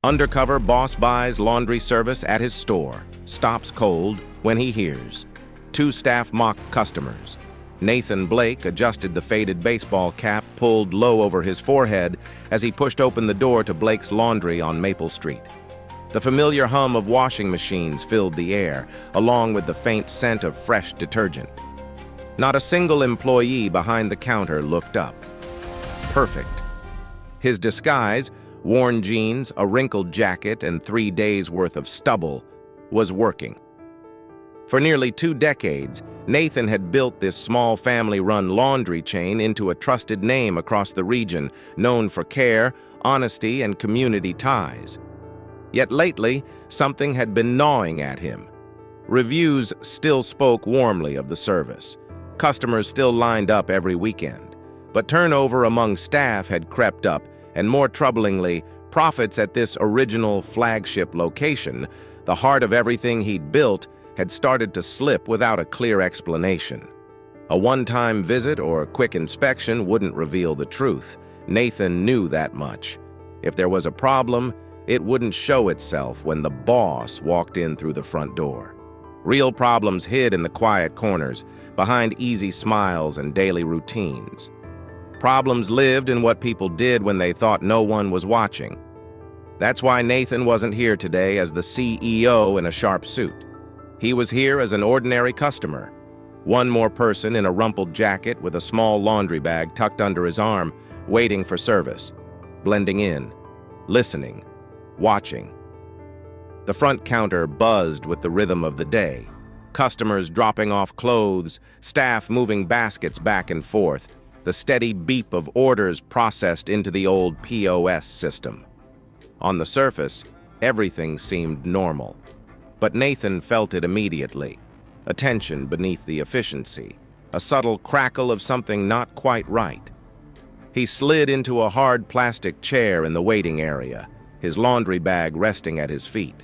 Undercover boss buys laundry service at his store, stops cold when he hears. Two staff mock customers. Nathan Blake adjusted the faded baseball cap pulled low over his forehead as he pushed open the door to Blake's Laundry on Maple Street. The familiar hum of washing machines filled the air, along with the faint scent of fresh detergent. Not a single employee behind the counter looked up. Perfect. His disguise, worn jeans, a wrinkled jacket, and 3 days' worth of stubble, was working. For nearly 2 decades, Nathan had built this small family-run laundry chain into a trusted name across the region, known for care, honesty, and community ties. Yet lately, something had been gnawing at him. Reviews still spoke warmly of the service. Customers still lined up every weekend. But turnover among staff had crept up, and more troublingly, profits at this original flagship location, the heart of everything he'd built, had started to slip without a clear explanation. A one-time visit or a quick inspection wouldn't reveal the truth. Nathan knew that much. If there was a problem, it wouldn't show itself when the boss walked in through the front door. Real problems hid in the quiet corners, behind easy smiles and daily routines. Problems lived in what people did when they thought no one was watching. That's why Nathan wasn't here today as the CEO in a sharp suit. He was here as an ordinary customer. One more person in a rumpled jacket with a small laundry bag tucked under his arm, waiting for service, blending in, listening, watching. The front counter buzzed with the rhythm of the day. Customers dropping off clothes, staff moving baskets back and forth, the steady beep of orders processed into the old POS system. On the surface, everything seemed normal. But Nathan felt it immediately. A tension beneath the efficiency, a subtle crackle of something not quite right. He slid into a hard plastic chair in the waiting area, his laundry bag resting at his feet.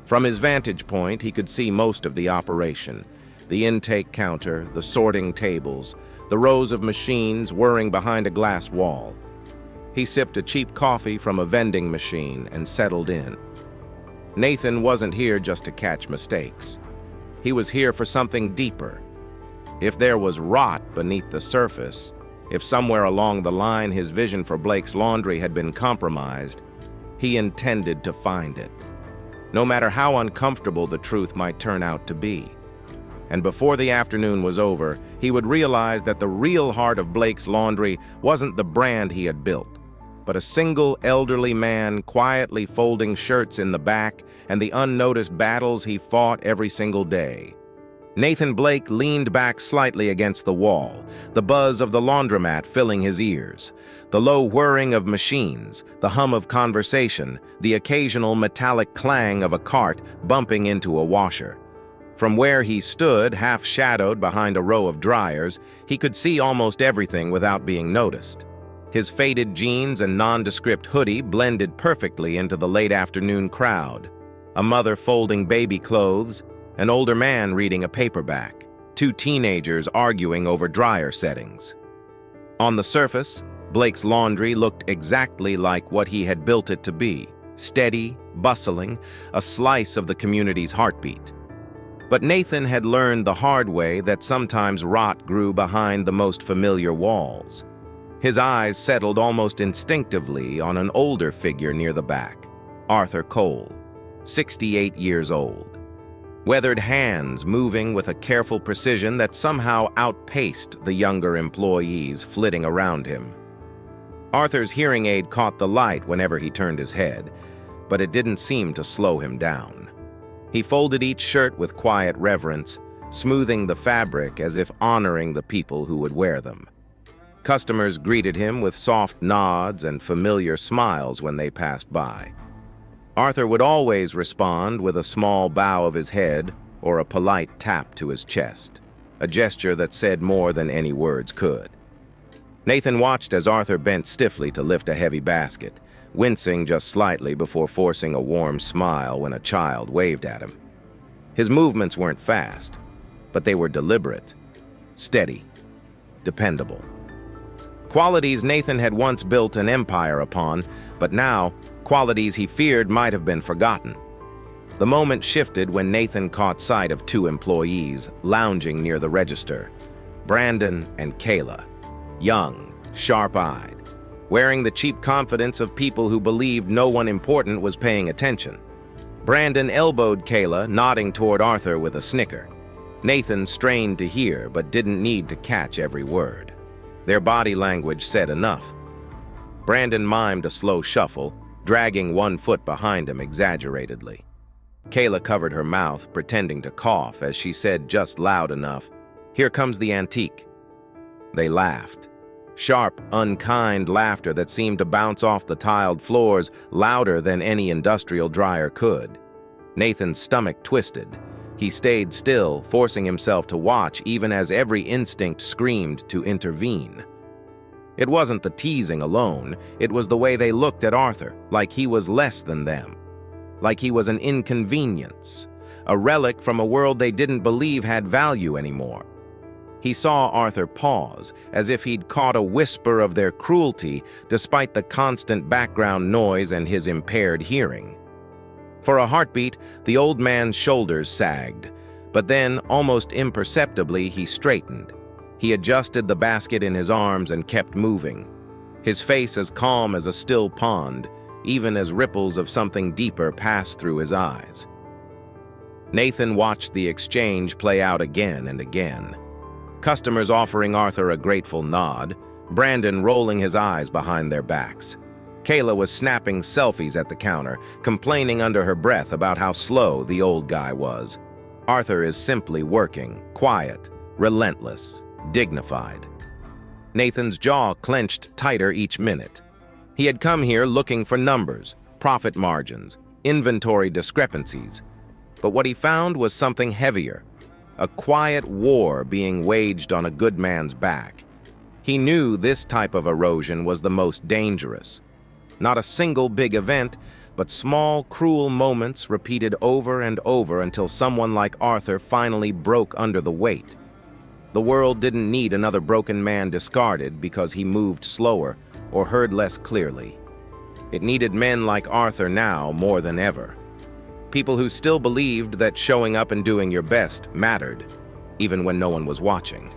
From his vantage point, he could see most of the operation. The intake counter, the sorting tables, the rows of machines whirring behind a glass wall. He sipped a cheap coffee from a vending machine and settled in. Nathan wasn't here just to catch mistakes. He was here for something deeper. If there was rot beneath the surface, if somewhere along the line his vision for Blake's Laundry had been compromised, he intended to find it, no matter how uncomfortable the truth might turn out to be. And before the afternoon was over, he would realize that the real heart of Blake's Laundry wasn't the brand he had built, but a single elderly man quietly folding shirts in the back and the unnoticed battles he fought every single day. Nathan Blake leaned back slightly against the wall, the buzz of the laundromat filling his ears, the low whirring of machines, the hum of conversation, the occasional metallic clang of a cart bumping into a washer. From where he stood, half-shadowed behind a row of dryers, he could see almost everything without being noticed. His faded jeans and nondescript hoodie blended perfectly into the late afternoon crowd. A mother folding baby clothes, an older man reading a paperback, 2 teenagers arguing over dryer settings. On the surface, Blake's Laundry looked exactly like what he had built it to be, steady, bustling, a slice of the community's heartbeat. But Nathan had learned the hard way that sometimes rot grew behind the most familiar walls. His eyes settled almost instinctively on an older figure near the back, Arthur Cole, 68 years old. Weathered hands moving with a careful precision that somehow outpaced the younger employees flitting around him. Arthur's hearing aid caught the light whenever he turned his head, but it didn't seem to slow him down. He folded each shirt with quiet reverence, smoothing the fabric as if honoring the people who would wear them. Customers greeted him with soft nods and familiar smiles when they passed by. Arthur would always respond with a small bow of his head or a polite tap to his chest, a gesture that said more than any words could. Nathan watched as Arthur bent stiffly to lift a heavy basket, wincing just slightly before forcing a warm smile when a child waved at him. His movements weren't fast, but they were deliberate, steady, dependable. Qualities Nathan had once built an empire upon, but now, qualities he feared might have been forgotten. The moment shifted when Nathan caught sight of two employees lounging near the register, Brandon and Kayla, young, sharp-eyed, wearing the cheap confidence of people who believed no one important was paying attention. Brandon elbowed Kayla, nodding toward Arthur with a snicker. Nathan strained to hear, but didn't need to catch every word. Their body language said enough. Brandon mimed a slow shuffle, dragging one foot behind him exaggeratedly. Kayla covered her mouth, pretending to cough as she said just loud enough, "Here comes the antique." They laughed. Sharp, unkind laughter that seemed to bounce off the tiled floors louder than any industrial dryer could. Nathan's stomach twisted. He stayed still, forcing himself to watch even as every instinct screamed to intervene. It wasn't the teasing alone, it was the way they looked at Arthur, like he was less than them. Like he was an inconvenience, a relic from a world they didn't believe had value anymore. He saw Arthur pause, as if he'd caught a whisper of their cruelty despite the constant background noise and his impaired hearing. For a heartbeat, the old man's shoulders sagged, but then, almost imperceptibly, he straightened. He adjusted the basket in his arms and kept moving, his face as calm as a still pond, even as ripples of something deeper passed through his eyes. Nathan watched the exchange play out again and again. Customers offering Arthur a grateful nod, Brandon rolling his eyes behind their backs. Kayla was snapping selfies at the counter, complaining under her breath about how slow the old guy was. Arthur is simply working, quiet, relentless, dignified. Nathan's jaw clenched tighter each minute. He had come here looking for numbers, profit margins, inventory discrepancies. But what he found was something heavier, a quiet war being waged on a good man's back. He knew this type of erosion was the most dangerous. Not a single big event, but small, cruel moments repeated over and over until someone like Arthur finally broke under the weight. The world didn't need another broken man discarded because he moved slower or heard less clearly. It needed men like Arthur now more than ever. People who still believed that showing up and doing your best mattered, even when no one was watching.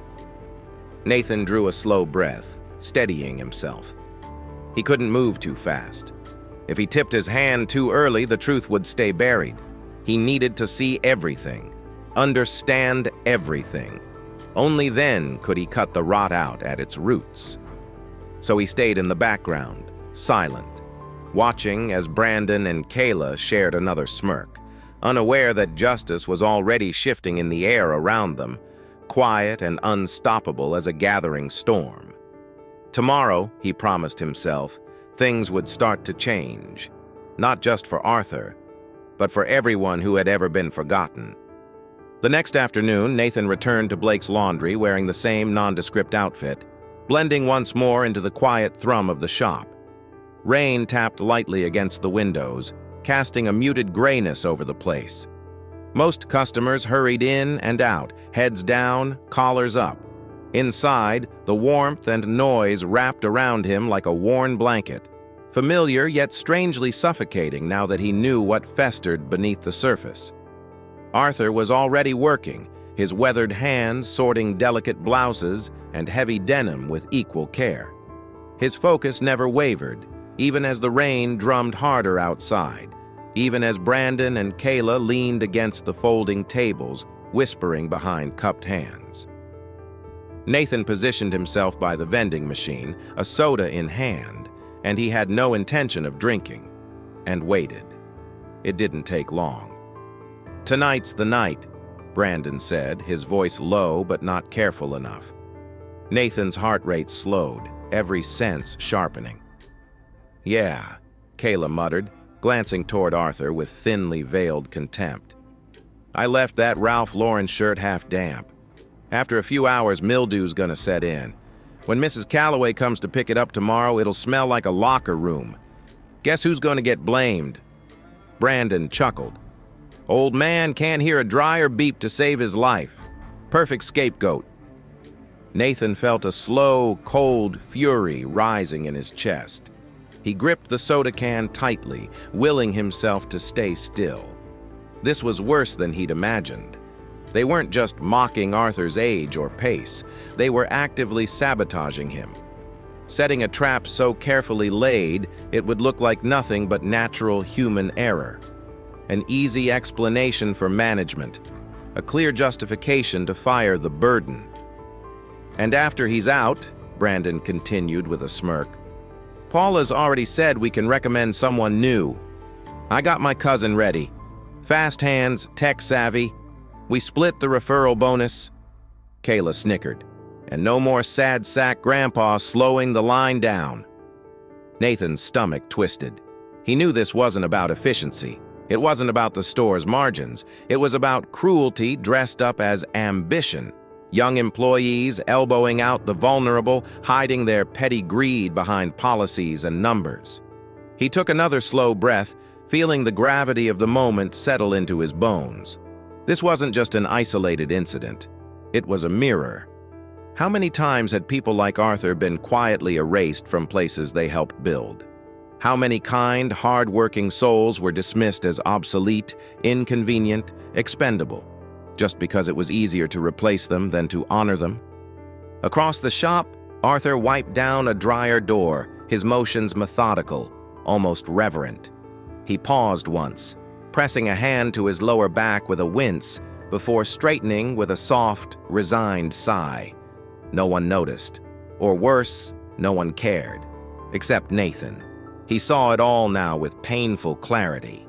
Nathan drew a slow breath, steadying himself. He couldn't move too fast. If he tipped his hand too early, the truth would stay buried. He needed to see everything, understand everything. Only then could he cut the rot out at its roots. So he stayed in the background, silent, watching as Brandon and Kayla shared another smirk, unaware that justice was already shifting in the air around them, quiet and unstoppable as a gathering storm. Tomorrow, he promised himself, things would start to change, not just for Arthur, but for everyone who had ever been forgotten. The next afternoon, Nathan returned to Blake's laundry wearing the same nondescript outfit, blending once more into the quiet thrum of the shop. Rain tapped lightly against the windows, casting a muted grayness over the place. Most customers hurried in and out, heads down, collars up. Inside, the warmth and noise wrapped around him like a worn blanket, familiar yet strangely suffocating now that he knew what festered beneath the surface. Arthur was already working, his weathered hands sorting delicate blouses and heavy denim with equal care. His focus never wavered, even as the rain drummed harder outside, even as Brandon and Kayla leaned against the folding tables, whispering behind cupped hands. Nathan positioned himself by the vending machine, a soda in hand, and he had no intention of drinking, and waited. It didn't take long. "Tonight's the night," Brandon said, his voice low but not careful enough. Nathan's heart rate slowed, every sense sharpening. "Yeah," Kayla muttered, glancing toward Arthur with thinly veiled contempt. "I left that Ralph Lauren shirt half damp. After a few hours, mildew's gonna set in. When Mrs. Calloway comes to pick it up tomorrow, it'll smell like a locker room. Guess who's gonna get blamed?" Brandon chuckled. "Old man can't hear a dryer beep to save his life. Perfect scapegoat." Nathan felt a slow, cold fury rising in his chest. He gripped the soda can tightly, willing himself to stay still. This was worse than he'd imagined. They weren't just mocking Arthur's age or pace, they were actively sabotaging him. Setting a trap so carefully laid, it would look like nothing but natural human error. An easy explanation for management, a clear justification to fire the burden. "And after he's out," Brandon continued with a smirk, "Paula's already said we can recommend someone new. I got my cousin ready. Fast hands, tech savvy. We split the referral bonus." Kayla snickered. "And no more sad sack grandpa slowing the line down." Nathan's stomach twisted. He knew this wasn't about efficiency. It wasn't about the store's margins. It was about cruelty dressed up as ambition. Young employees elbowing out the vulnerable, hiding their petty greed behind policies and numbers. He took another slow breath, feeling the gravity of the moment settle into his bones. This wasn't just an isolated incident. It was a mirror. How many times had people like Arthur been quietly erased from places they helped build? How many kind, hard-working souls were dismissed as obsolete, inconvenient, expendable, just because it was easier to replace them than to honor them? Across the shop, Arthur wiped down a dryer door, his motions methodical, almost reverent. He paused once, pressing a hand to his lower back with a wince, before straightening with a soft, resigned sigh. No one noticed. Or worse, no one cared. Except Nathan. He saw it all now with painful clarity.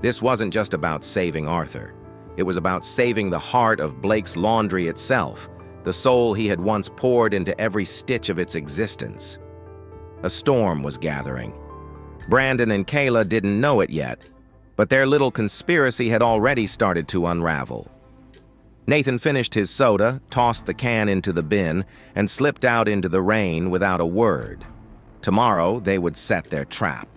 This wasn't just about saving Arthur. It was about saving the heart of Blake's Laundry itself, the soul he had once poured into every stitch of its existence. A storm was gathering. Brandon and Kayla didn't know it yet, but their little conspiracy had already started to unravel. Nathan finished his soda, tossed the can into the bin, and slipped out into the rain without a word. Tomorrow, they would set their trap.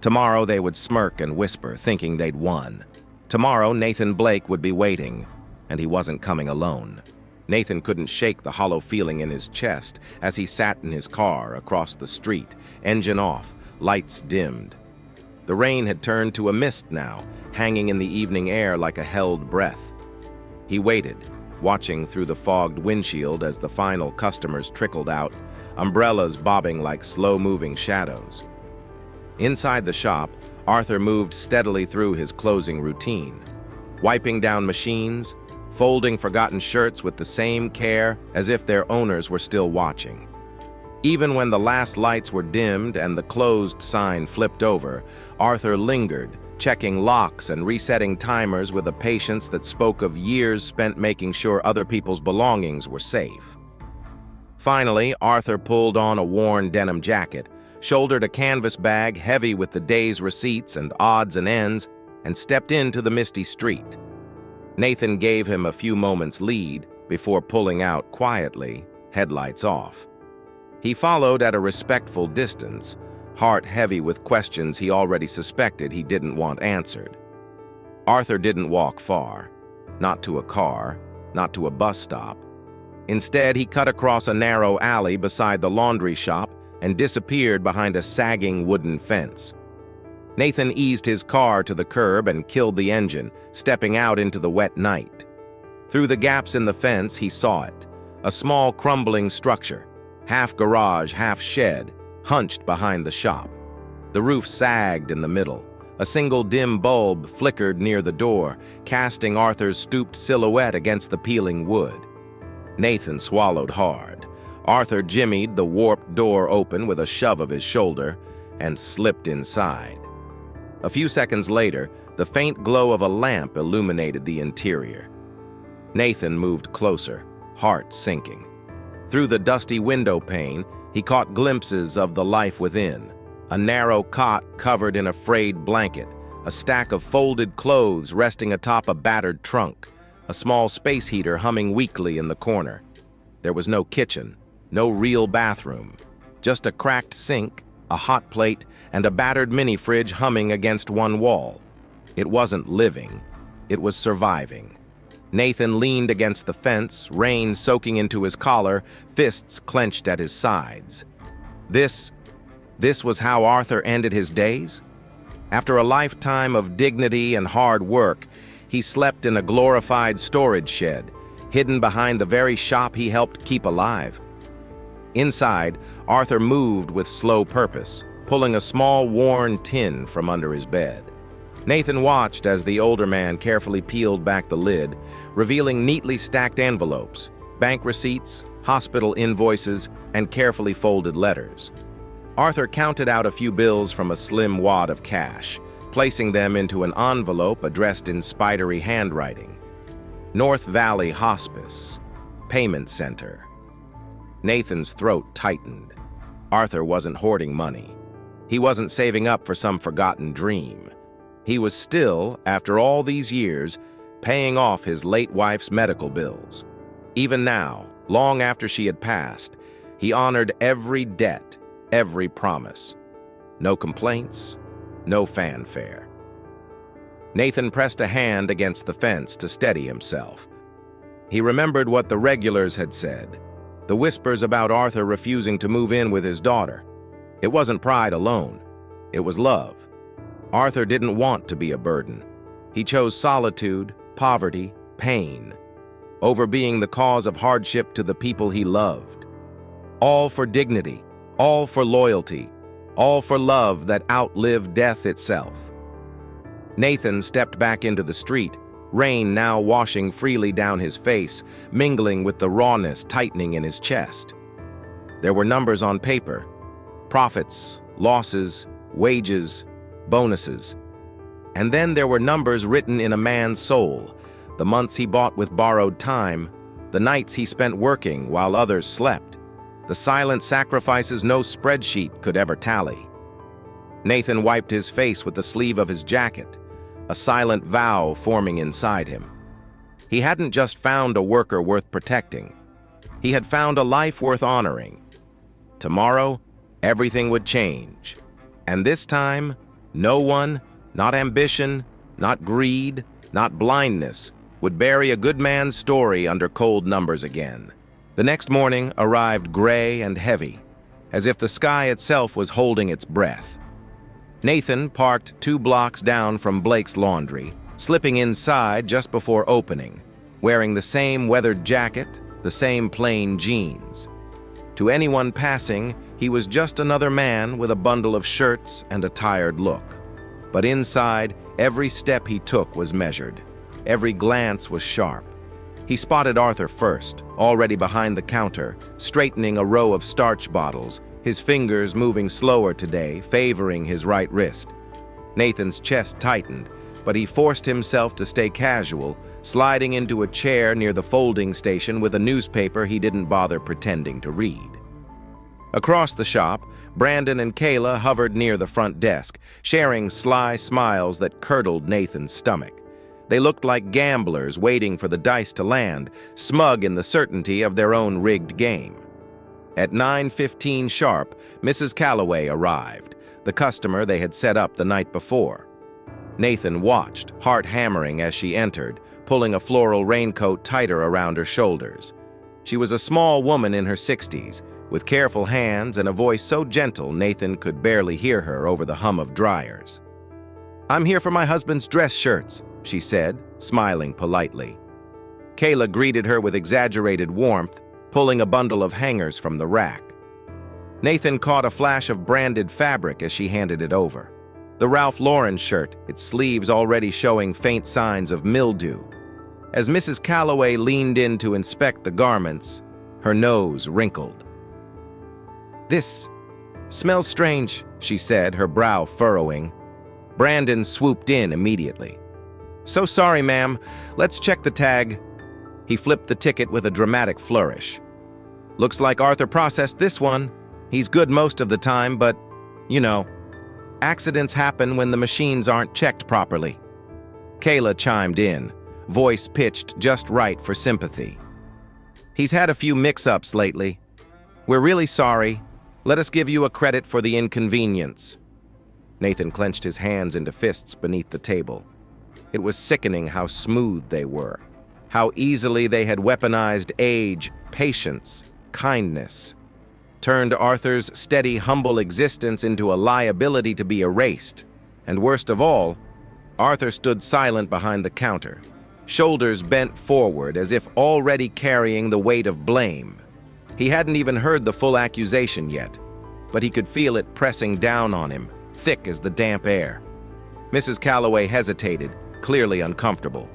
Tomorrow, they would smirk and whisper, thinking they'd won. Tomorrow, Nathan Blake would be waiting, and he wasn't coming alone. Nathan couldn't shake the hollow feeling in his chest as he sat in his car across the street, engine off, lights dimmed. The rain had turned to a mist now, hanging in the evening air like a held breath. He waited, watching through the fogged windshield as the final customers trickled out, umbrellas bobbing like slow-moving shadows. Inside the shop, Arthur moved steadily through his closing routine, wiping down machines, folding forgotten shirts with the same care as if their owners were still watching. Even when the last lights were dimmed and the closed sign flipped over, Arthur lingered, checking locks and resetting timers with a patience that spoke of years spent making sure other people's belongings were safe. Finally, Arthur pulled on a worn denim jacket, shouldered a canvas bag heavy with the day's receipts and odds and ends, and stepped into the misty street. Nathan gave him a few moments' lead before pulling out quietly, headlights off. He followed at a respectful distance, heart heavy with questions he already suspected he didn't want answered. Arthur didn't walk far, not to a car, not to a bus stop. Instead, he cut across a narrow alley beside the laundry shop and disappeared behind a sagging wooden fence. Nathan eased his car to the curb and killed the engine, stepping out into the wet night. Through the gaps in the fence, he saw it, a small crumbling structure, half garage, half shed, hunched behind the shop. The roof sagged in the middle. A single dim bulb flickered near the door, casting Arthur's stooped silhouette against the peeling wood. Nathan swallowed hard. Arthur jimmied the warped door open with a shove of his shoulder and slipped inside. A few seconds later, the faint glow of a lamp illuminated the interior. Nathan moved closer, heart sinking. Through the dusty window pane, he caught glimpses of the life within. A narrow cot covered in a frayed blanket, a stack of folded clothes resting atop a battered trunk, a small space heater humming weakly in the corner. There was no kitchen, no real bathroom, just a cracked sink, a hot plate, and a battered mini-fridge humming against one wall. It wasn't living, it was surviving. Nathan leaned against the fence, rain soaking into his collar, fists clenched at his sides. This was how Arthur ended his days? After a lifetime of dignity and hard work, he slept in a glorified storage shed, hidden behind the very shop he helped keep alive. Inside, Arthur moved with slow purpose, pulling a small worn tin from under his bed. Nathan watched as the older man carefully peeled back the lid, revealing neatly stacked envelopes, bank receipts, hospital invoices, and carefully folded letters. Arthur counted out a few bills from a slim wad of cash, placing them into an envelope addressed in spidery handwriting. North Valley Hospice, Payment Center. Nathan's throat tightened. Arthur wasn't hoarding money. He wasn't saving up for some forgotten dream. He was still, after all these years, paying off his late wife's medical bills. Even now, long after she had passed, he honored every debt, every promise. No complaints, no fanfare. Nathan pressed a hand against the fence to steady himself. He remembered what the regulars had said, the whispers about Arthur refusing to move in with his daughter. It wasn't pride alone. It was love. Arthur didn't want to be a burden. He chose solitude, poverty, pain, over being the cause of hardship to the people he loved. All for dignity, all for loyalty, all for love that outlived death itself. Nathan stepped back into the street, rain now washing freely down his face, mingling with the rawness tightening in his chest. There were numbers on paper: profits, losses, wages, bonuses. And then there were numbers written in a man's soul: the months he bought with borrowed time, the nights he spent working while others slept, the silent sacrifices no spreadsheet could ever tally. Nathan wiped his face with the sleeve of his jacket, a silent vow forming inside him. He hadn't just found a worker worth protecting. He had found a life worth honoring. Tomorrow, everything would change. And this time, no one, not ambition, not greed, not blindness, would bury a good man's story under cold numbers again. The next morning arrived gray and heavy, as if the sky itself was holding its breath. Nathan parked 2 blocks down from Blake's laundry, slipping inside just before opening, wearing the same weathered jacket, the same plain jeans. To anyone passing, he was just another man with a bundle of shirts and a tired look. But inside, every step he took was measured. Every glance was sharp. He spotted Arthur first, already behind the counter, straightening a row of starch bottles, his fingers moving slower today, favoring his right wrist. Nathan's chest tightened, but he forced himself to stay casual, sliding into a chair near the folding station with a newspaper he didn't bother pretending to read. Across the shop, Brandon and Kayla hovered near the front desk, sharing sly smiles that curdled Nathan's stomach. They looked like gamblers waiting for the dice to land, smug in the certainty of their own rigged game. At 9:15 sharp, Mrs. Calloway arrived, the customer they had set up the night before. Nathan watched, heart hammering as she entered, pulling a floral raincoat tighter around her shoulders. She was a small woman in her 60s, with careful hands and a voice so gentle Nathan could barely hear her over the hum of dryers. "I'm here for my husband's dress shirts," she said, smiling politely. Kayla greeted her with exaggerated warmth, pulling a bundle of hangers from the rack. Nathan caught a flash of branded fabric as she handed it over. The Ralph Lauren shirt, its sleeves already showing faint signs of mildew. As Mrs. Calloway leaned in to inspect the garments, her nose wrinkled. "This smells strange," she said, her brow furrowing. Brandon swooped in immediately. "So sorry, ma'am. Let's check the tag." He flipped the ticket with a dramatic flourish. "Looks like Arthur processed this one. He's good most of the time, but, you know, accidents happen when the machines aren't checked properly." Kayla chimed in, voice pitched just right for sympathy. "He's had a few mix-ups lately. We're really sorry. Let us give you a credit for the inconvenience." Nathan clenched his hands into fists beneath the table. It was sickening how smooth they were, how easily they had weaponized age, patience, kindness, turned Arthur's steady, humble existence into a liability to be erased. And worst of all, Arthur stood silent behind the counter, shoulders bent forward as if already carrying the weight of blame. He hadn't even heard the full accusation yet, but he could feel it pressing down on him, thick as the damp air. Mrs. Calloway hesitated, clearly uncomfortable.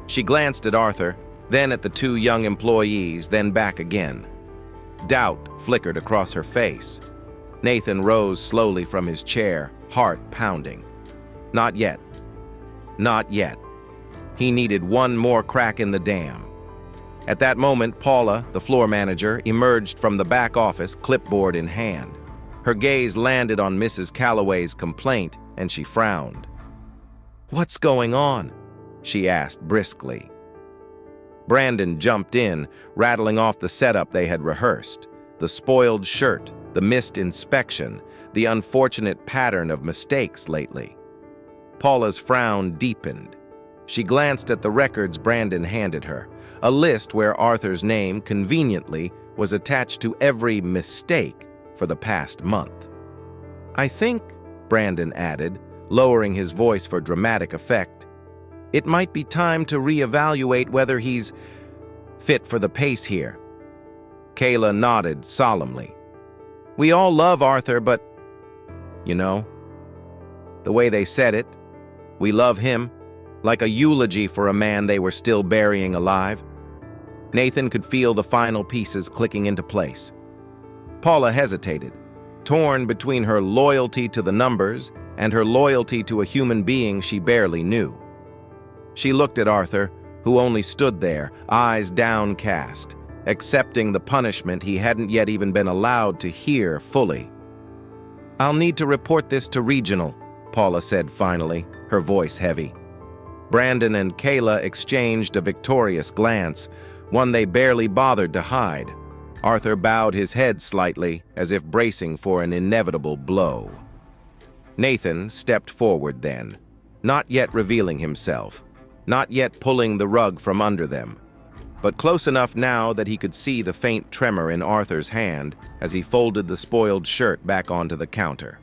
She glanced at Arthur, then at the two young employees, then back again. Doubt flickered across her face. Nathan rose slowly from his chair, heart pounding. Not yet. Not yet. He needed one more crack in the dam. At that moment, Paula, the floor manager, emerged from the back office, clipboard in hand. Her gaze landed on Mrs. Calloway's complaint, and she frowned. "What's going on?" she asked briskly. Brandon jumped in, rattling off the setup they had rehearsed. The spoiled shirt, the missed inspection, the unfortunate pattern of mistakes lately. Paula's frown deepened. She glanced at the records Brandon handed her, a list where Arthur's name, conveniently, was attached to every mistake for the past month. "I think," Brandon added, lowering his voice for dramatic effect, "it might be time to reevaluate whether he's fit for the pace here." Kayla nodded solemnly. "We all love Arthur, but, you know," the way they said it, "we love him," like a eulogy for a man they were still burying alive. Nathan could feel the final pieces clicking into place. Paula hesitated, torn between her loyalty to the numbers and her loyalty to a human being she barely knew. She looked at Arthur, who only stood there, eyes downcast, accepting the punishment he hadn't yet even been allowed to hear fully. "I'll need to report this to Regional," Paula said finally, her voice heavy. Brandon and Kayla exchanged a victorious glance, one they barely bothered to hide. Arthur bowed his head slightly, as if bracing for an inevitable blow. Nathan stepped forward then, not yet revealing himself, not yet pulling the rug from under them, but close enough now that he could see the faint tremor in Arthur's hand as he folded the spoiled shirt back onto the counter.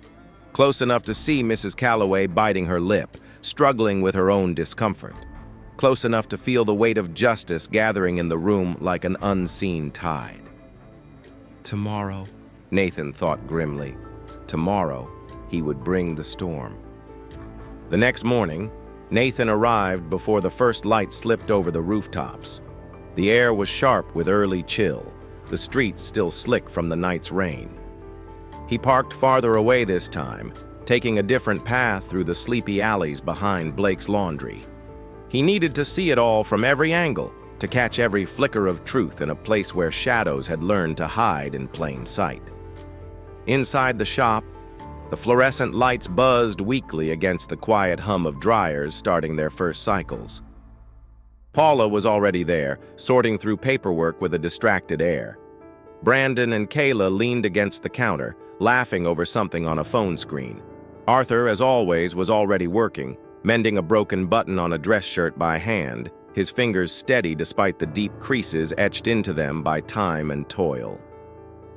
Close enough to see Mrs. Calloway biting her lip, struggling with her own discomfort. Close enough to feel the weight of justice gathering in the room like an unseen tide. Tomorrow, Nathan thought grimly. Tomorrow, he would bring the storm. The next morning, Nathan arrived before the first light slipped over the rooftops. The air was sharp with early chill, the streets still slick from the night's rain. He parked farther away this time, taking a different path through the sleepy alleys behind Blake's Laundry. He needed to see it all from every angle, to catch every flicker of truth in a place where shadows had learned to hide in plain sight. Inside the shop, the fluorescent lights buzzed weakly against the quiet hum of dryers starting their first cycles. Paula was already there, sorting through paperwork with a distracted air. Brandon and Kayla leaned against the counter, laughing over something on a phone screen. Arthur, as always, was already working, mending a broken button on a dress shirt by hand, his fingers steady despite the deep creases etched into them by time and toil.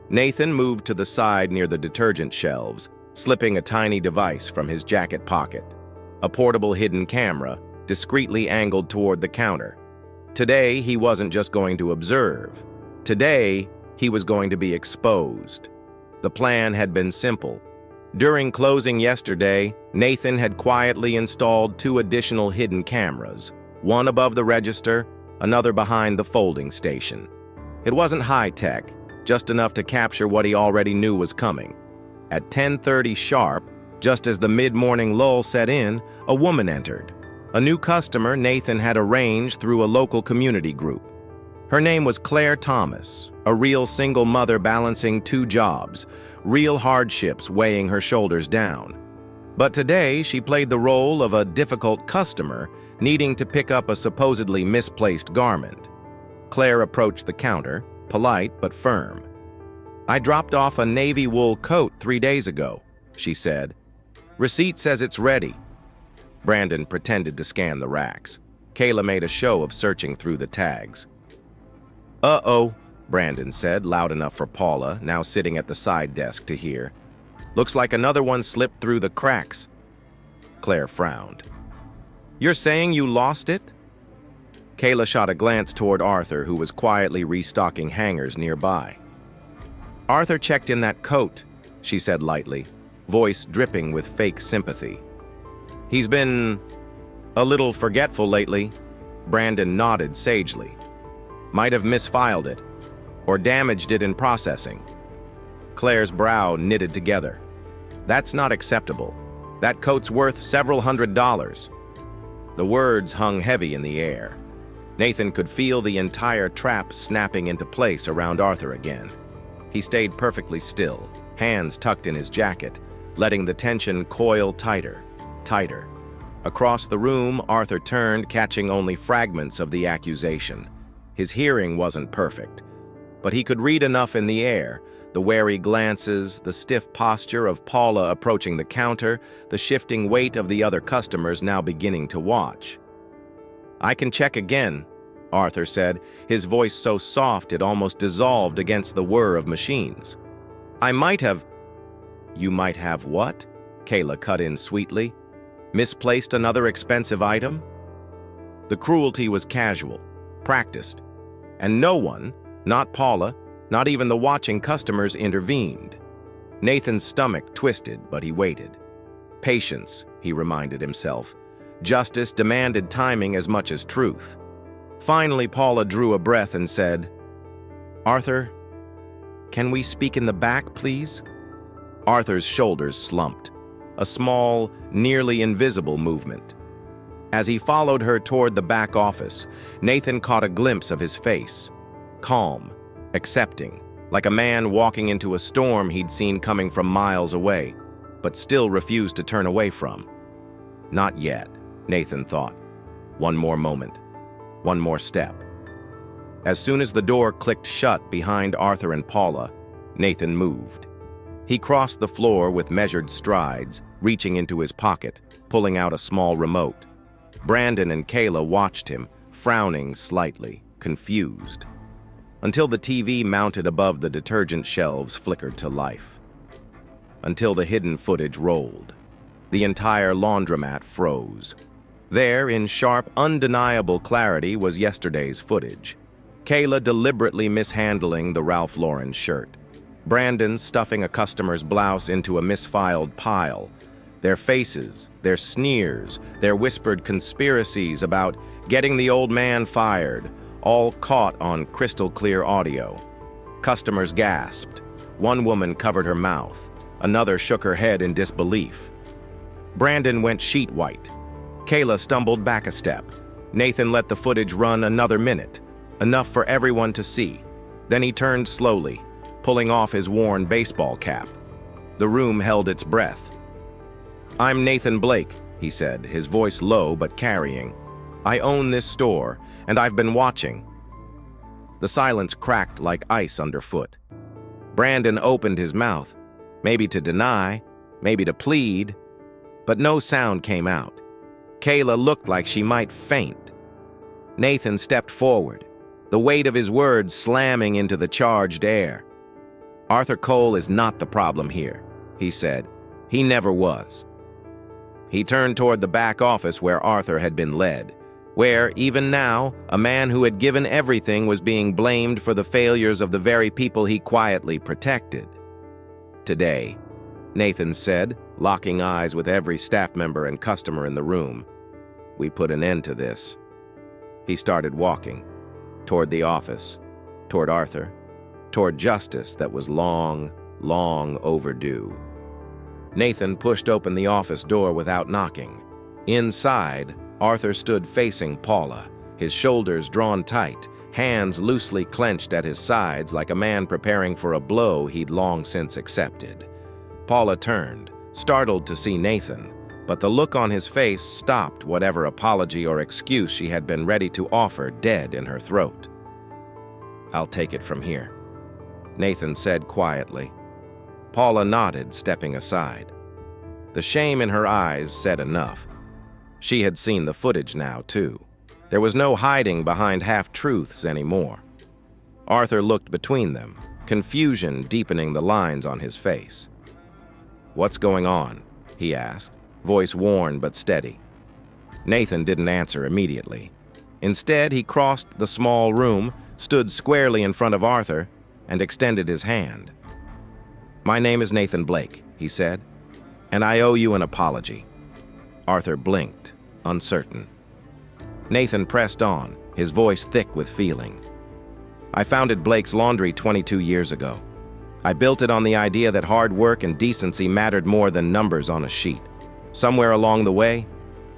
Nathan moved to the side near the detergent shelves, slipping a tiny device from his jacket pocket. A portable hidden camera, discreetly angled toward the counter. Today, he wasn't just going to observe. Today, he was going to be exposed. The plan had been simple. During closing yesterday, Nathan had quietly installed 2 additional hidden cameras, one above the register, another behind the folding station. It wasn't high-tech, just enough to capture what he already knew was coming. At 10:30 sharp, just as the mid-morning lull set in, a woman entered. A new customer Nathan had arranged through a local community group. Her name was Claire Thomas, a real single mother balancing 2 jobs, real hardships weighing her shoulders down. But today, she played the role of a difficult customer needing to pick up a supposedly misplaced garment. Claire approached the counter, polite but firm. "I dropped off a navy wool coat 3 days ago," she said. "Receipt says it's ready." Brandon pretended to scan the racks. Kayla made a show of searching through the tags. "Uh-oh," Brandon said, loud enough for Paula, now sitting at the side desk, to hear. "Looks like another one slipped through the cracks." Claire frowned. "You're saying you lost it?" Kayla shot a glance toward Arthur, who was quietly restocking hangers nearby. "Arthur checked in that coat," she said lightly, voice dripping with fake sympathy. "He's been a little forgetful lately." Brandon nodded sagely. "Might have misfiled it, or damaged it in processing." Claire's brow knitted together. "That's not acceptable. That coat's worth several $100s. The words hung heavy in the air. Nathan could feel the entire trap snapping into place around Arthur again. He stayed perfectly still, hands tucked in his jacket, letting the tension coil tighter, tighter. Across the room, Arthur turned, catching only fragments of the accusation. His hearing wasn't perfect, but he could read enough in the air: the wary glances, the stiff posture of Paula approaching the counter, the shifting weight of the other customers now beginning to watch. "I can check again," Arthur said, his voice so soft it almost dissolved against the whir of machines. "I might have—" "You might have what?" Kayla cut in sweetly. "Misplaced another expensive item?" The cruelty was casual, practiced, and no one, not Paula, not even the watching customers, intervened. Nathan's stomach twisted, but he waited. Patience, he reminded himself. Justice demanded timing as much as truth. Finally, Paula drew a breath and said, "Arthur, can we speak in the back, please?" Arthur's shoulders slumped, a small, nearly invisible movement. As he followed her toward the back office, Nathan caught a glimpse of his face. Calm, accepting, like a man walking into a storm he'd seen coming from miles away, but still refused to turn away from. Not yet, Nathan thought. One more moment. One more step. As soon as the door clicked shut behind Arthur and Paula, Nathan moved. He crossed the floor with measured strides, reaching into his pocket, pulling out a small remote. Brandon and Kayla watched him, frowning slightly, confused, until the TV mounted above the detergent shelves flickered to life. Until the hidden footage rolled. The entire laundromat froze. There, in sharp, undeniable clarity, was yesterday's footage. Kayla deliberately mishandling the Ralph Lauren shirt. Brandon stuffing a customer's blouse into a misfiled pile. Their faces, their sneers, their whispered conspiracies about getting the old man fired, all caught on crystal-clear audio. Customers gasped. One woman covered her mouth. Another shook her head in disbelief. Brandon went sheet white. Kayla stumbled back a step. Nathan let the footage run another minute, enough for everyone to see. Then he turned slowly, pulling off his worn baseball cap. The room held its breath. "I'm Nathan Blake," he said, his voice low but carrying. "I own this store, and I've been watching." The silence cracked like ice underfoot. Brandon opened his mouth, maybe to deny, maybe to plead, but no sound came out. Kayla looked like she might faint. Nathan stepped forward, the weight of his words slamming into the charged air. "Arthur Cole is not the problem here," he said. "He never was." He turned toward the back office where Arthur had been led, where, even now, a man who had given everything was being blamed for the failures of the very people he quietly protected. "Today," Nathan said, locking eyes with every staff member and customer in the room, "we put an end to this." He started walking, toward the office, toward Arthur, toward justice that was long, long overdue. Nathan pushed open the office door without knocking. Inside, Arthur stood facing Paula, his shoulders drawn tight, hands loosely clenched at his sides like a man preparing for a blow he'd long since accepted. Paula turned, startled to see Nathan, but the look on his face stopped whatever apology or excuse she had been ready to offer dead in her throat. "I'll take it from here," Nathan said quietly. Paula nodded, stepping aside. The shame in her eyes said enough. She had seen the footage now, too. There was no hiding behind half-truths anymore. Arthur looked between them, confusion deepening the lines on his face. "What's going on?" he asked, voice worn but steady. Nathan didn't answer immediately. Instead, he crossed the small room, stood squarely in front of Arthur, and extended his hand. "My name is Nathan Blake," he said, "and I owe you an apology." Arthur blinked, uncertain. Nathan pressed on, his voice thick with feeling. "I founded Blake's Laundry 22 years ago. I built it on the idea that hard work and decency mattered more than numbers on a sheet. Somewhere along the way,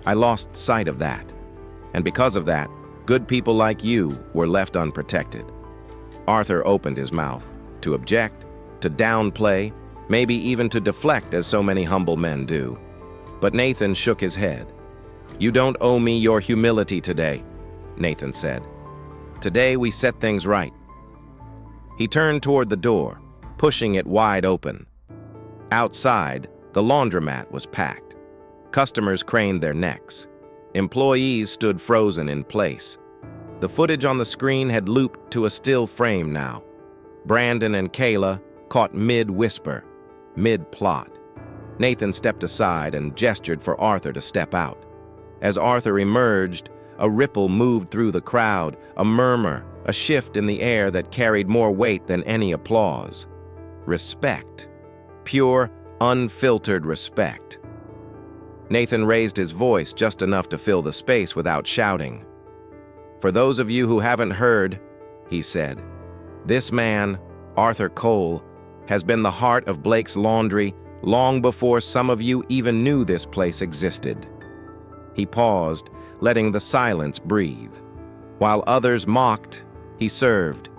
I lost sight of that. And because of that, good people like you were left unprotected." Arthur opened his mouth, to object, to downplay, maybe even to deflect as so many humble men do. But Nathan shook his head. "You don't owe me your humility today," Nathan said. "Today we set things right." He turned toward the door, pushing it wide open. Outside, the laundromat was packed. Customers craned their necks. Employees stood frozen in place. The footage on the screen had looped to a still frame now. Brandon and Kayla caught mid-whisper, mid-plot. Nathan stepped aside and gestured for Arthur to step out. As Arthur emerged, a ripple moved through the crowd, a murmur, a shift in the air that carried more weight than any applause. Respect. Pure, unfiltered respect. Nathan raised his voice just enough to fill the space without shouting. "For those of you who haven't heard," he said, "this man, Arthur Cole, has been the heart of Blake's Laundry long before some of you even knew this place existed." He paused, letting the silence breathe. While others mocked, he served.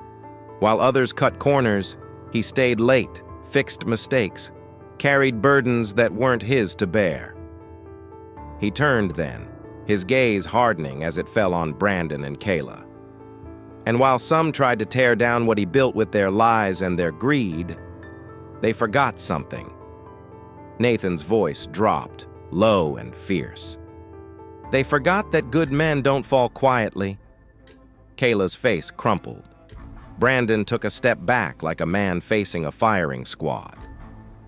While others cut corners, he stayed late, fixed mistakes, carried burdens that weren't his to bear. He turned then, his gaze hardening as it fell on Brandon and Kayla. And while some tried to tear down what he built with their lies and their greed, they forgot something. Nathan's voice dropped, low and fierce. They forgot that good men don't fall quietly. Kayla's face crumpled. Brandon took a step back like a man facing a firing squad.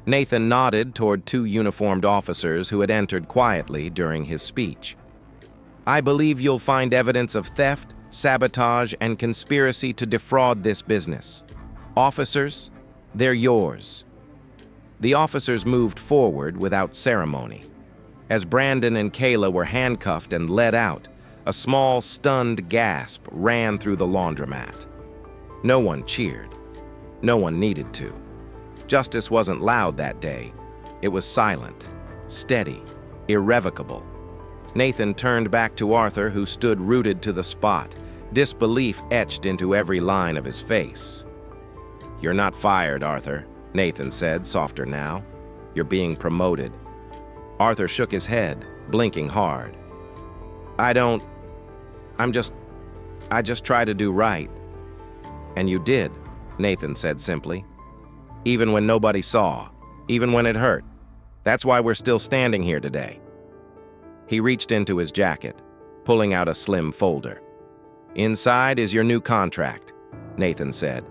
Nathan nodded toward two uniformed officers who had entered quietly during his speech. "I believe you'll find evidence of theft, sabotage, and conspiracy to defraud this business. Officers, they're yours." The officers moved forward without ceremony. As Brandon and Kayla were handcuffed and led out, a small, stunned gasp ran through the laundromat. No one cheered. No one needed to. Justice wasn't loud that day. It was silent, steady, irrevocable. Nathan turned back to Arthur, who stood rooted to the spot, disbelief etched into every line of his face. "You're not fired, Arthur," Nathan said, softer now. "You're being promoted." Arthur shook his head, blinking hard. I just try to do right." "And you did," Nathan said simply. "Even when nobody saw, even when it hurt. That's why we're still standing here today." He reached into his jacket, pulling out a slim folder. "Inside is your new contract," Nathan said.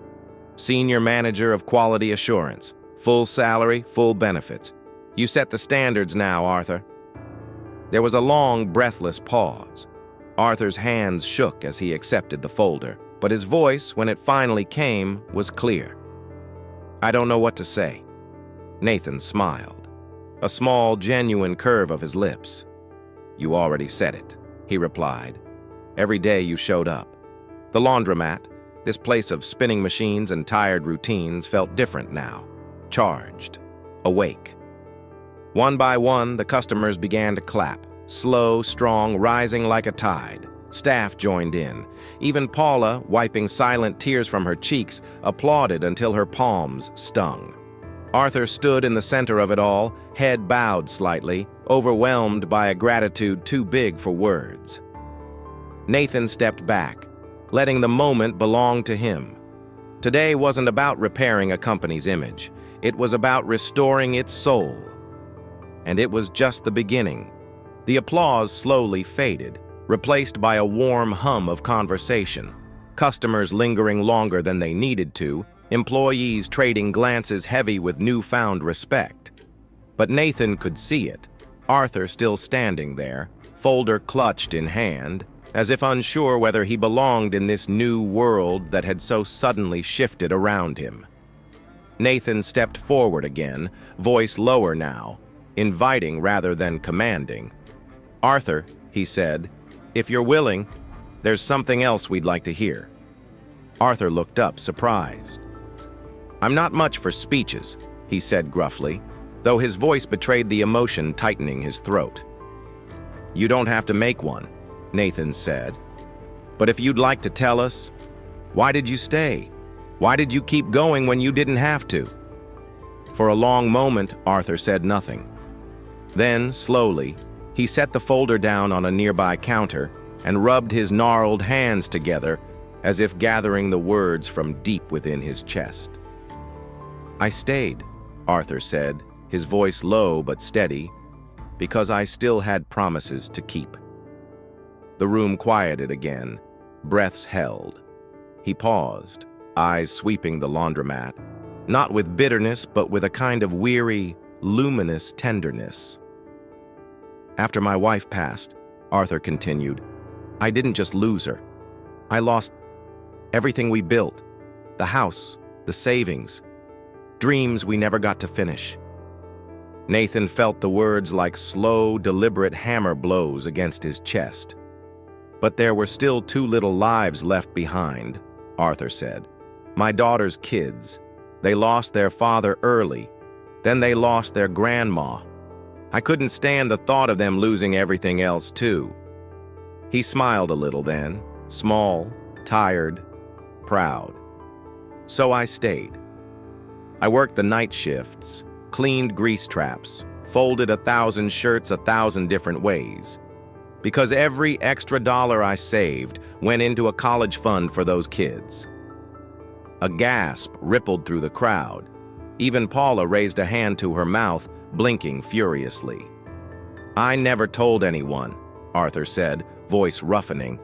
"Senior Manager of Quality Assurance, full salary, full benefits. You set the standards now, Arthur." There was a long, breathless pause. Arthur's hands shook as he accepted the folder, but his voice, when it finally came, was clear. "I don't know what to say." Nathan smiled, a small, genuine curve of his lips. "You already said it," he replied. "Every day you showed up. The laundromat, this place of spinning machines and tired routines, felt different now, charged, awake. One by one, the customers began to clap, slow, strong, rising like a tide. Staff joined in. Even Paula, wiping silent tears from her cheeks, applauded until her palms stung. Arthur stood in the center of it all, head bowed slightly, overwhelmed by a gratitude too big for words. Nathan stepped back, letting the moment belong to him. Today wasn't about repairing a company's image. It was about restoring its soul. And it was just the beginning. The applause slowly faded, replaced by a warm hum of conversation. Customers lingering longer than they needed to, employees trading glances heavy with newfound respect. But Nathan could see it. Arthur still standing there, folder clutched in hand, as if unsure whether he belonged in this new world that had so suddenly shifted around him. Nathan stepped forward again, voice lower now, inviting rather than commanding. "Arthur," he said, "if you're willing, there's something else we'd like to hear." Arthur looked up, surprised. "I'm not much for speeches," he said gruffly, though his voice betrayed the emotion tightening his throat. "You don't have to make one," Nathan said. "But if you'd like to tell us, why did you stay? Why did you keep going when you didn't have to?" For a long moment, Arthur said nothing. Then, slowly, he set the folder down on a nearby counter and rubbed his gnarled hands together as if gathering the words from deep within his chest. "I stayed," Arthur said, his voice low but steady, "because I still had promises to keep." The room quieted again, breaths held. He paused, eyes sweeping the laundromat, not with bitterness but with a kind of weary, luminous tenderness. "After my wife passed," Arthur continued, "I didn't just lose her. I lost everything we built, the house, the savings, dreams we never got to finish." Nathan felt the words like slow, deliberate hammer blows against his chest. "But there were still 2 little lives left behind," Arthur said. "My daughter's kids. They lost their father early. Then they lost their grandma. I couldn't stand the thought of them losing everything else, too." He smiled a little then, small, tired, proud. "So I stayed. I worked the night shifts, cleaned grease traps, folded 1,000 shirts 1,000 different ways. Because every extra dollar I saved went into a college fund for those kids." A gasp rippled through the crowd. Even Paula raised a hand to her mouth, blinking furiously. "I never told anyone," Arthur said, voice roughening.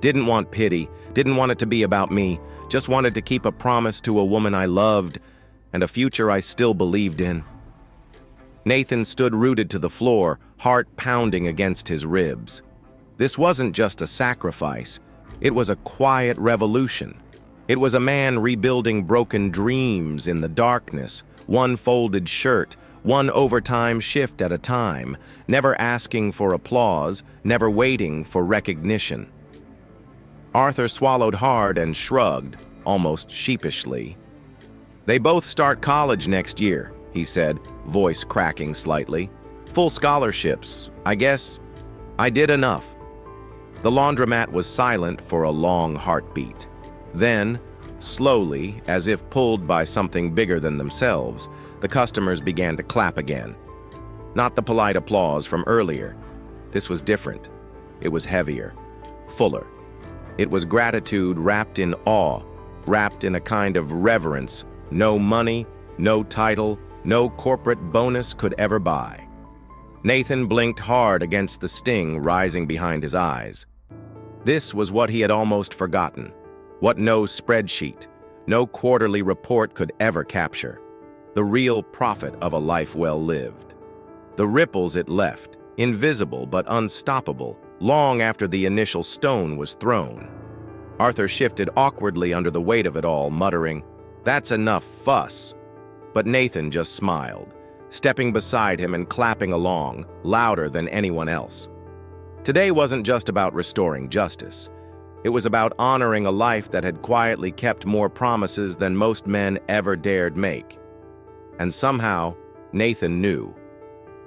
"Didn't want pity, didn't want it to be about me, just wanted to keep a promise to a woman I loved and a future I still believed in." Nathan stood rooted to the floor, heart pounding against his ribs. This wasn't just a sacrifice, it was a quiet revolution. It was a man rebuilding broken dreams in the darkness, one folded shirt, one overtime shift at a time, never asking for applause, never waiting for recognition. Arthur swallowed hard and shrugged, almost sheepishly. "They both start college next year," he said, voice cracking slightly. "Full scholarships. I guess I did enough." The laundromat was silent for a long heartbeat. Then, slowly, as if pulled by something bigger than themselves, the customers began to clap again. Not the polite applause from earlier. This was different. It was heavier, fuller. It was gratitude wrapped in awe, wrapped in a kind of reverence no money, no title, no corporate bonus could ever buy. Nathan blinked hard against the sting rising behind his eyes. This was what he had almost forgotten, what no spreadsheet, no quarterly report could ever capture. The real profit of a life well lived. The ripples it left, invisible but unstoppable, long after the initial stone was thrown. Arthur shifted awkwardly under the weight of it all, muttering, "That's enough fuss." But Nathan just smiled, stepping beside him and clapping along, louder than anyone else. Today wasn't just about restoring justice. It was about honoring a life that had quietly kept more promises than most men ever dared make. And somehow, Nathan knew.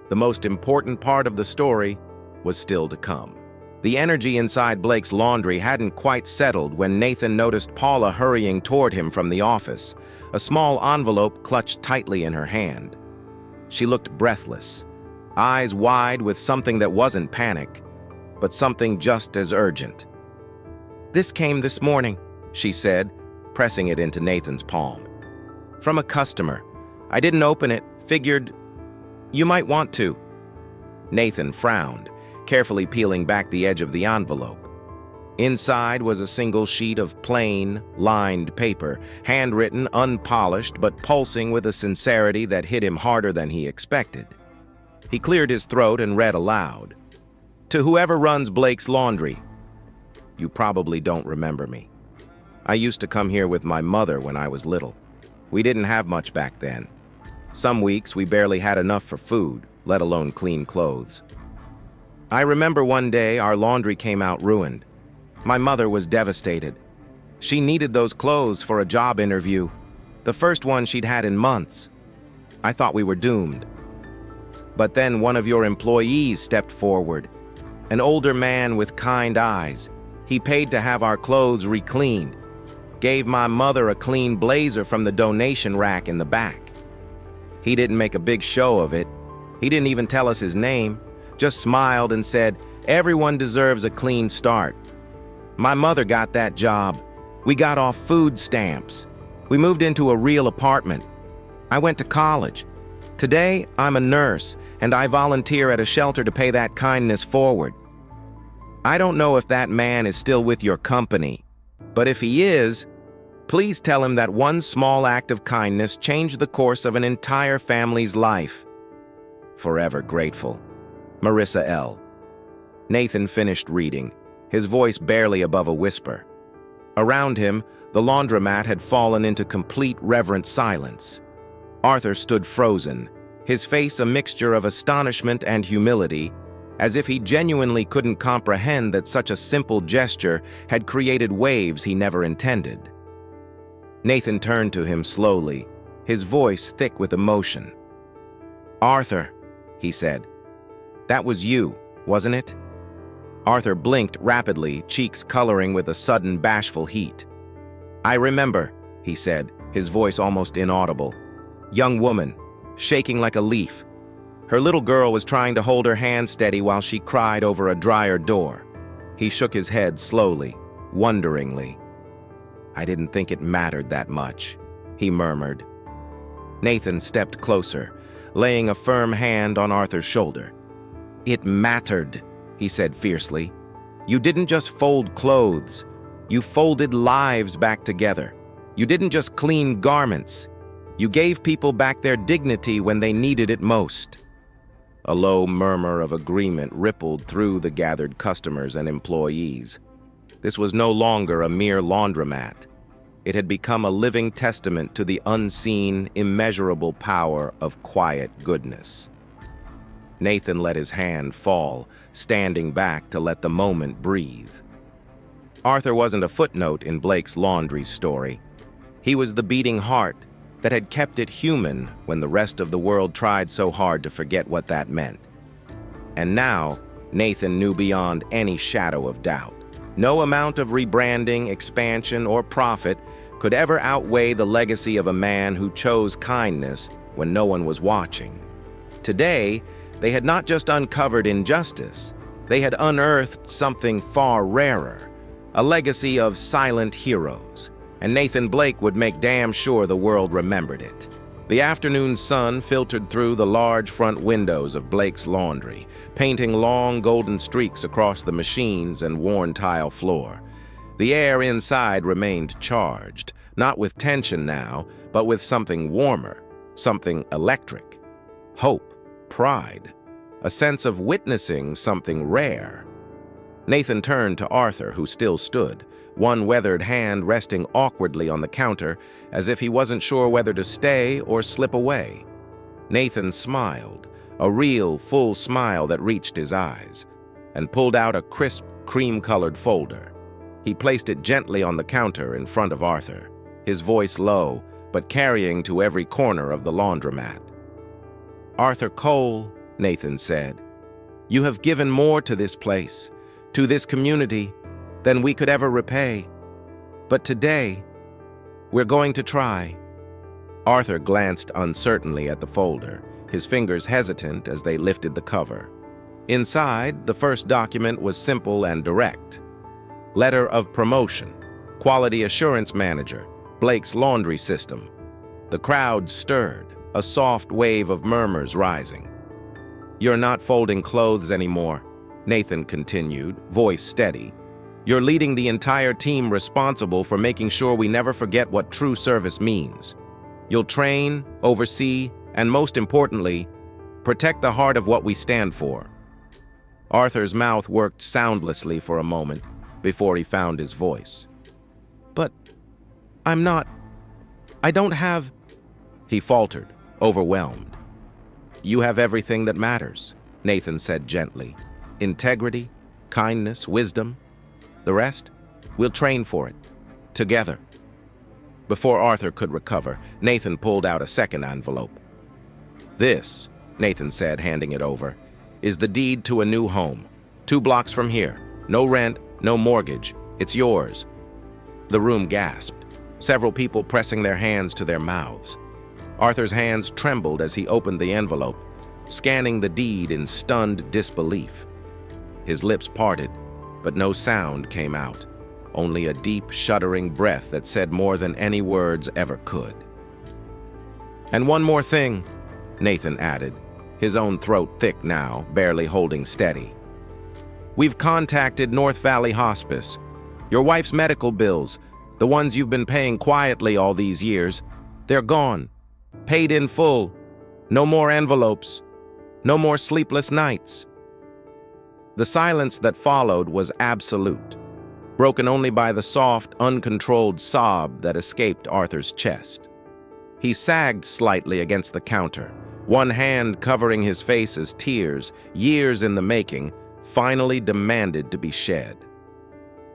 The most important part of the story was still to come. The energy inside Blake's laundry hadn't quite settled when Nathan noticed Paula hurrying toward him from the office, a small envelope clutched tightly in her hand. She looked breathless, eyes wide with something that wasn't panic, but something just as urgent. "This came this morning," she said, pressing it into Nathan's palm. "From a customer. I didn't open it, figured you might want to." Nathan frowned, carefully peeling back the edge of the envelope. Inside was a single sheet of plain, lined paper, handwritten, unpolished, but pulsing with a sincerity that hit him harder than he expected. He cleared his throat and read aloud. To whoever runs Blake's Laundry, you probably don't remember me. I used to come here with my mother when I was little. We didn't have much back then. Some weeks we barely had enough for food, let alone clean clothes. I remember one day our laundry came out ruined. My mother was devastated. She needed those clothes for a job interview, the first one she'd had in months. I thought we were doomed. But then one of your employees stepped forward, an older man with kind eyes. He paid to have our clothes re-cleaned, gave my mother a clean blazer from the donation rack in the back. He didn't make a big show of it. He didn't even tell us his name, just smiled and said, "Everyone deserves a clean start." My mother got that job. We got off food stamps. We moved into a real apartment. I went to college. Today, I'm a nurse, and I volunteer at a shelter to pay that kindness forward. I don't know if that man is still with your company, but if he is, please tell him that one small act of kindness changed the course of an entire family's life. Forever grateful. Marissa L. Nathan finished reading, his voice barely above a whisper. Around him, the laundromat had fallen into complete reverent silence. Arthur stood frozen, his face a mixture of astonishment and humility, as if he genuinely couldn't comprehend that such a simple gesture had created waves he never intended. Nathan turned to him slowly, his voice thick with emotion. "Arthur," he said, "that was you, wasn't it?" Arthur blinked rapidly, cheeks coloring with a sudden bashful heat. "I remember," he said, his voice almost inaudible. "Young woman, shaking like a leaf. Her little girl was trying to hold her hand steady while she cried over a dryer door." He shook his head slowly, wonderingly. "I didn't think it mattered that much," he murmured. Nathan stepped closer, laying a firm hand on Arthur's shoulder. "It mattered," he said fiercely. "You didn't just fold clothes. You folded lives back together. You didn't just clean garments. You gave people back their dignity when they needed it most." A low murmur of agreement rippled through the gathered customers and employees. This was no longer a mere laundromat. It had become a living testament to the unseen, immeasurable power of quiet goodness. Nathan let his hand fall, standing back to let the moment breathe. Arthur wasn't a footnote in Blake's Laundry's story. He was the beating heart that had kept it human when the rest of the world tried so hard to forget what that meant. And now, Nathan knew beyond any shadow of doubt. No amount of rebranding, expansion, or profit could ever outweigh the legacy of a man who chose kindness when no one was watching. Today, they had not just uncovered injustice, they had unearthed something far rarer, a legacy of silent heroes, and Nathan Blake would make damn sure the world remembered it. The afternoon sun filtered through the large front windows of Blake's Laundry, painting long golden streaks across the machines and worn tile floor. The air inside remained charged, not with tension now, but with something warmer, something electric. Hope, pride, a sense of witnessing something rare. Nathan turned to Arthur, who still stood, one weathered hand resting awkwardly on the counter, as if he wasn't sure whether to stay or slip away. Nathan smiled, a real, full smile that reached his eyes, and pulled out a crisp, cream-colored folder. He placed it gently on the counter in front of Arthur, his voice low, but carrying to every corner of the laundromat. "Arthur Cole," Nathan said, "you have given more to this place, to this community, than we could ever repay. But today, we're going to try." Arthur glanced uncertainly at the folder, his fingers hesitant as they lifted the cover. Inside, the first document was simple and direct. Letter of promotion, Quality Assurance Manager, Blake's Laundry System. The crowd stirred, a soft wave of murmurs rising. "You're not folding clothes anymore. Nathan continued, voice steady. "You're leading the entire team responsible for making sure we never forget what true service means. You'll train, oversee, and most importantly, protect the heart of what we stand for." Arthur's mouth worked soundlessly for a moment before he found his voice. "But I don't have," he faltered, overwhelmed. "You have everything that matters," Nathan said gently. "Integrity, kindness, wisdom. The rest, we'll train for it, together." Before Arthur could recover, Nathan pulled out a second envelope. "This," Nathan said, handing it over, "is the deed to a new home. 2 blocks from here. No rent, no mortgage. It's yours." The room gasped, several people pressing their hands to their mouths. Arthur's hands trembled as he opened the envelope, scanning the deed in stunned disbelief. His lips parted, but no sound came out, only a deep, shuddering breath that said more than any words ever could. "And one more thing," Nathan added, his own throat thick now, barely holding steady. "We've contacted North Valley Hospice. Your wife's medical bills, the ones you've been paying quietly all these years, they're gone. Paid in full. No more envelopes. No more sleepless nights." The silence that followed was absolute, broken only by the soft, uncontrolled sob that escaped Arthur's chest. He sagged slightly against the counter, one hand covering his face as tears, years in the making, finally demanded to be shed.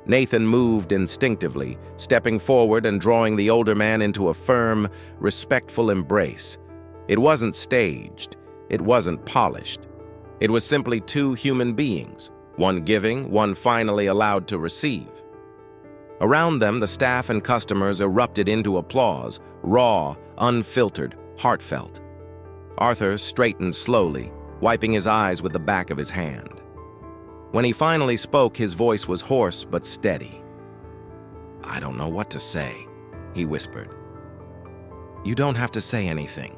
Nathan moved instinctively, stepping forward and drawing the older man into a firm, respectful embrace. It wasn't staged. It wasn't polished. It was simply 2 human beings, one giving, one finally allowed to receive. Around them, the staff and customers erupted into applause, raw, unfiltered, heartfelt. Arthur straightened slowly, wiping his eyes with the back of his hand. When he finally spoke, his voice was hoarse but steady. "I don't know what to say," he whispered. "You don't have to say anything,"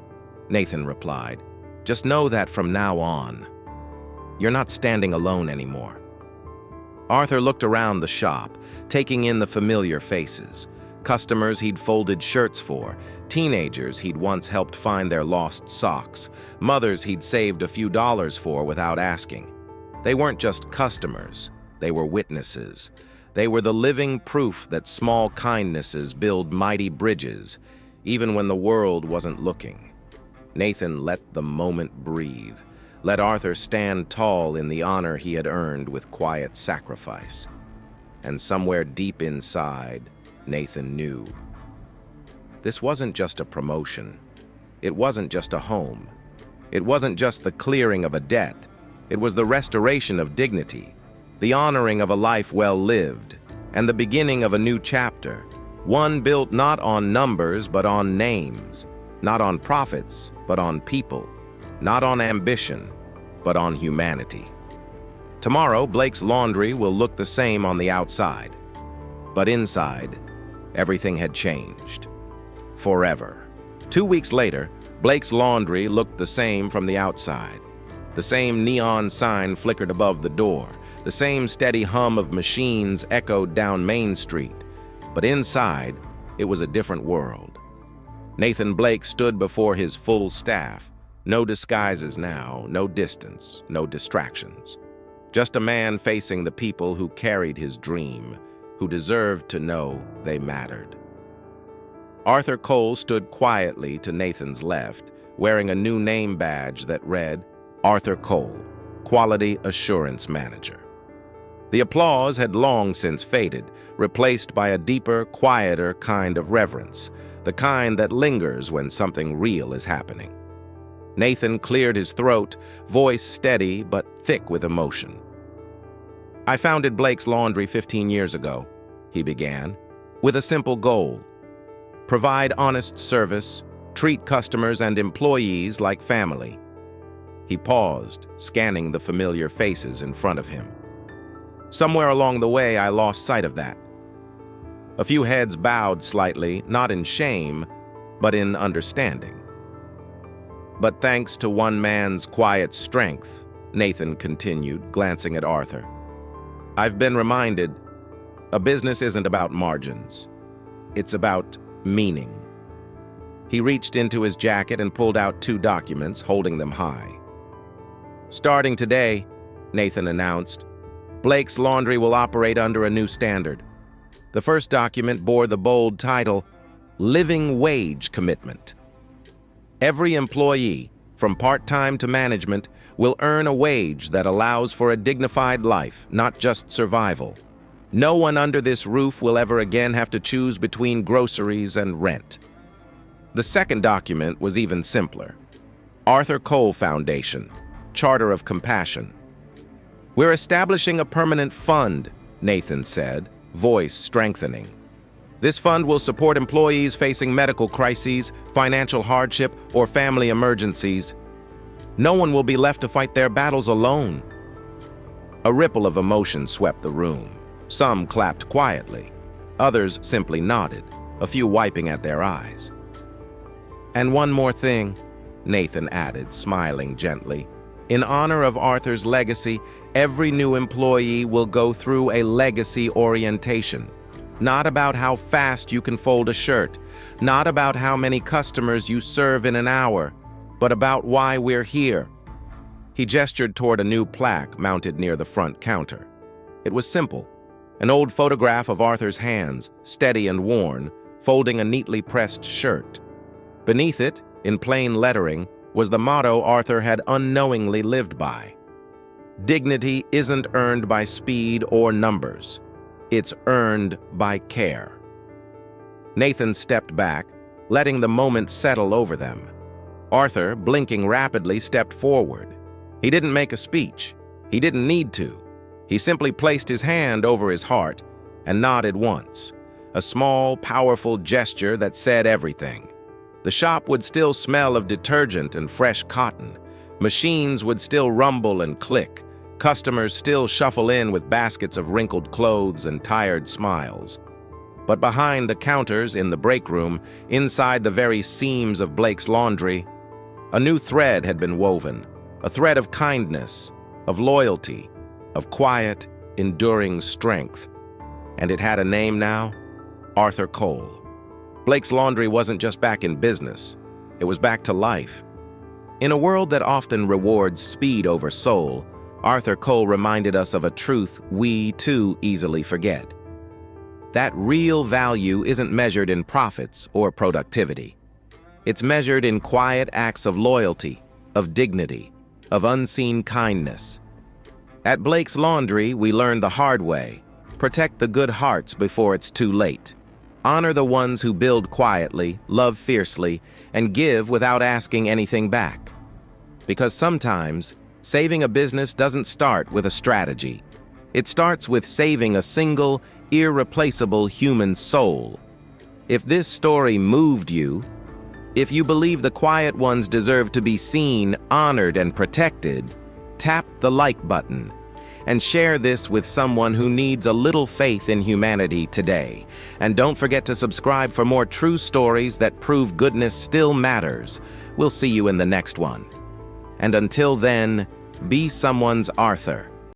Nathan replied. "Just know that from now on, you're not standing alone anymore." Arthur looked around the shop, taking in the familiar faces. Customers he'd folded shirts for, teenagers he'd once helped find their lost socks, mothers he'd saved a few dollars for without asking. They weren't just customers, they were witnesses. They were the living proof that small kindnesses build mighty bridges, even when the world wasn't looking. Nathan let the moment breathe, let Arthur stand tall in the honor he had earned with quiet sacrifice. And somewhere deep inside, Nathan knew. This wasn't just a promotion. It wasn't just a home. It wasn't just the clearing of a debt. It was the restoration of dignity, the honoring of a life well lived, and the beginning of a new chapter, one built not on numbers but on names, not on profits but on people, not on ambition but on humanity. Tomorrow, Blake's Laundry will look the same on the outside, but inside, everything had changed. Forever. 2 weeks later, Blake's Laundry looked the same from the outside. The same neon sign flickered above the door. The same steady hum of machines echoed down Main Street. But inside, it was a different world. Nathan Blake stood before his full staff. No disguises now, no distance, no distractions. Just a man facing the people who carried his dream, who deserved to know they mattered. Arthur Cole stood quietly to Nathan's left, wearing a new name badge that read, Arthur Cole, Quality Assurance Manager. The applause had long since faded, replaced by a deeper, quieter kind of reverence, the kind that lingers when something real is happening. Nathan cleared his throat, voice steady but thick with emotion. "I founded Blake's Laundry 15 years ago," he began, "with a simple goal: provide honest service, treat customers and employees like family." He paused, scanning the familiar faces in front of him. Somewhere along the way, I lost sight of that. A few heads bowed slightly, not in shame, but in understanding. But thanks to one man's quiet strength, Nathan continued, glancing at Arthur. "I've been reminded, a business isn't about margins. It's about meaning." He reached into his jacket and pulled out 2 documents, holding them high. "Starting today," Nathan announced, "Blake's Laundry will operate under a new standard." The first document bore the bold title, Living Wage Commitment. Every employee, from part-time to management, will earn a wage that allows for a dignified life, not just survival. No one under this roof will ever again have to choose between groceries and rent. The second document was even simpler. Arthur Cole Foundation, Charter of Compassion. "We're establishing a permanent fund," Nathan said, voice strengthening. "This fund will support employees facing medical crises, financial hardship, or family emergencies. No one will be left to fight their battles alone." A ripple of emotion swept the room. Some clapped quietly. Others simply nodded, a few wiping at their eyes. "And one more thing," Nathan added, smiling gently. "In honor of Arthur's legacy, every new employee will go through a legacy orientation. Not about how fast you can fold a shirt, not about how many customers you serve in an hour, but about why we're here." He gestured toward a new plaque mounted near the front counter. It was simple, an old photograph of Arthur's hands, steady and worn, folding a neatly pressed shirt. Beneath it, in plain lettering, was the motto Arthur had unknowingly lived by. "Dignity isn't earned by speed or numbers. It's earned by care." Nathan stepped back, letting the moment settle over them. Arthur, blinking rapidly, stepped forward. He didn't make a speech. He didn't need to. He simply placed his hand over his heart and nodded once, a small, powerful gesture that said everything. The shop would still smell of detergent and fresh cotton. Machines would still rumble and click. Customers still shuffle in with baskets of wrinkled clothes and tired smiles. But behind the counters in the break room, inside the very seams of Blake's Laundry, a new thread had been woven, a thread of kindness, of loyalty, of quiet, enduring strength. And it had a name now: Arthur Cole. Blake's Laundry wasn't just back in business, it was back to life. In a world that often rewards speed over soul, Arthur Cole reminded us of a truth we, too, easily forget. That real value isn't measured in profits or productivity. It's measured in quiet acts of loyalty, of dignity, of unseen kindness. At Blake's Laundry, we learned the hard way: protect the good hearts before it's too late. Honor the ones who build quietly, love fiercely, and give without asking anything back. Because sometimes, saving a business doesn't start with a strategy. It starts with saving a single, irreplaceable human soul. If this story moved you, if you believe the quiet ones deserve to be seen, honored, and protected, tap the like button and share this with someone who needs a little faith in humanity today. And don't forget to subscribe for more true stories that prove goodness still matters. We'll see you in the next one. And until then, be someone's Arthur.